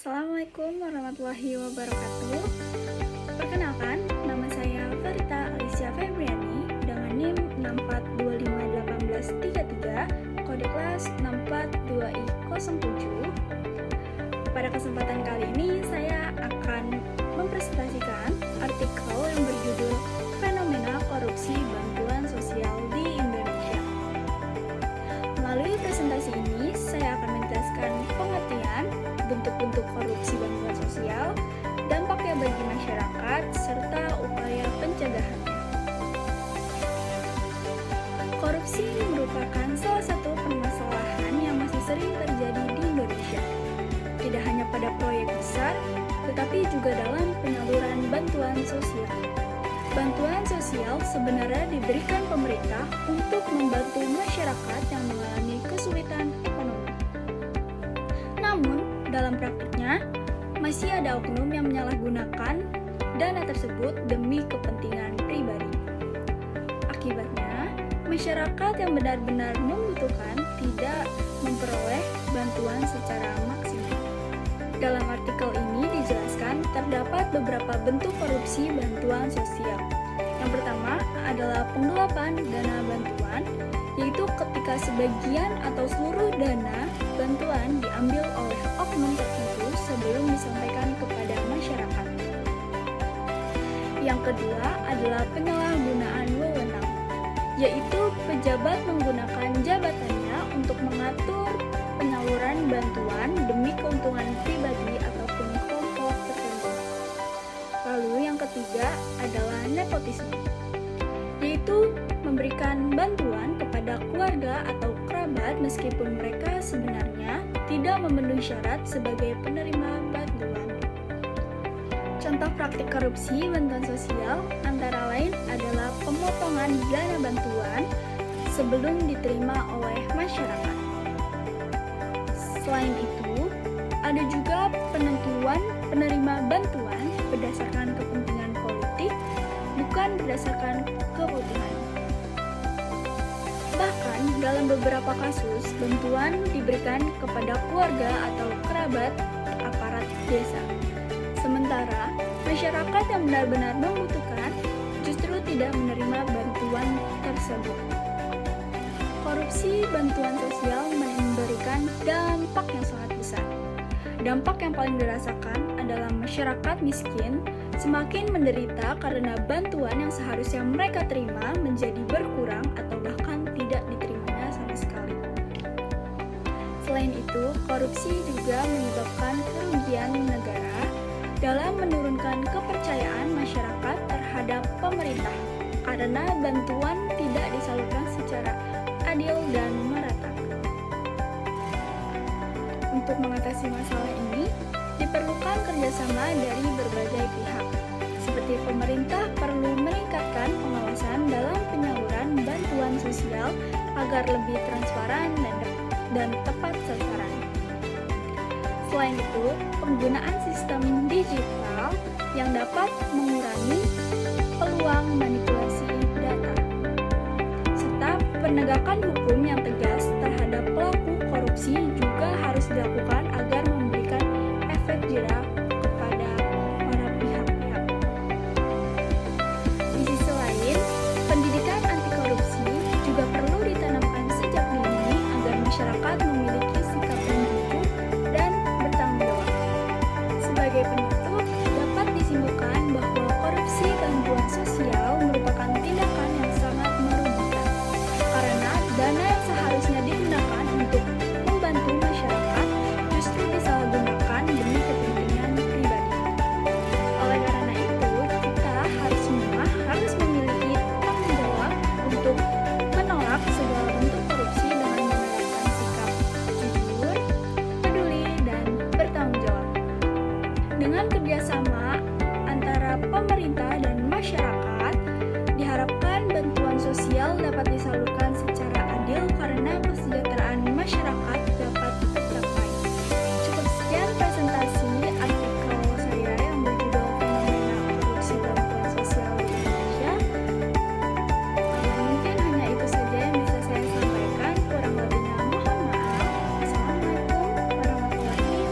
Assalamualaikum warahmatullahi wabarakatuh. Perkenalkan, nama saya Farita Alicia Febriani dengan NIM 64251833, kode kelas 642I07. Pada kesempatan kali ini, saya akan mempresentasikan artikel yang berjudul Fenomena Korupsi Bantuan Sosial di Indonesia. Melalui presentasi ini, saya akan menjelaskan pengertian bentuk-bentuk korupsi bantuan sosial, dampaknya bagi masyarakat, serta upaya pencegahannya. Korupsi merupakan salah satu permasalahan yang masih sering terjadi di Indonesia. Tidak hanya pada proyek besar, tetapi juga dalam penyaluran bantuan sosial. Bantuan sosial sebenarnya diberikan pemerintah untuk membantu masyarakat yang mengalami kesulitan ekonomi. Namun, dalam praktiknya, masih ada oknum yang menyalahgunakan dana tersebut demi kepentingan pribadi. Akibatnya, masyarakat yang benar-benar membutuhkan tidak memperoleh bantuan secara maksimal. Dalam artikel ini dijelaskan terdapat beberapa bentuk korupsi bantuan sosial. Yang pertama adalah penggelapan dana bantuan, yaitu ketika sebagian atau seluruh dana bantuan diambil oleh oknum tertentu sebelum disampaikan kepada masyarakat. Yang kedua adalah penyalahgunaan wewenang, yaitu pejabat menggunakan jabatannya untuk mengatur penyaluran bantuan demi keuntungan pribadi ataupun kelompok tertentu. Lalu yang ketiga adalah nepotisme, yaitu memberikan bantuan kepada keluarga atau kerabat meskipun mereka sebenarnya tidak memenuhi syarat sebagai penerima bantuan. Contoh praktik korupsi bantuan sosial antara lain adalah pemotongan dana bantuan sebelum diterima oleh masyarakat. Selain itu, ada juga penentuan penerima bantuan berdasarkan kepentingan politik, bukan berdasarkan kebutuhan. Bahkan, dalam beberapa kasus, bantuan diberikan kepada keluarga atau kerabat aparat desa. Sementara, masyarakat yang benar-benar membutuhkan justru tidak menerima bantuan tersebut. Korupsi bantuan sosial memberikan dampak yang sangat besar. Dampak yang paling dirasakan adalah masyarakat miskin semakin menderita karena bantuan yang seharusnya mereka terima menjadi berkurang atau bahkan tidak diterimanya sama sekali. Selain itu, korupsi juga menyebabkan kerugian negara dalam menurunkan kepercayaan masyarakat terhadap pemerintah karena bantuan tidak disalurkan secara adil dan merata. Untuk mengatasi masalah ini, diperlukan kerjasama dari berbagai pihak, seperti pemerintah perlu meningkatkan pengawasan dalam penyaluran bantuan sosial agar lebih transparan dan tepat sasaran. Selain itu, penggunaan sistem digital yang dapat mengurangi peluang manipulasi data, serta penegakan hukum yang tegas terhadap pelaku korupsi juga harus dilakukan agar memberikan efek jerah kepada para pihak-pihak. Di sisi lain, pendidikan anti korupsi juga perlu ditanamkan sejak dini agar masyarakat memiliki sikap yang jujur dan bertanggung jawab. Sebagai penutup,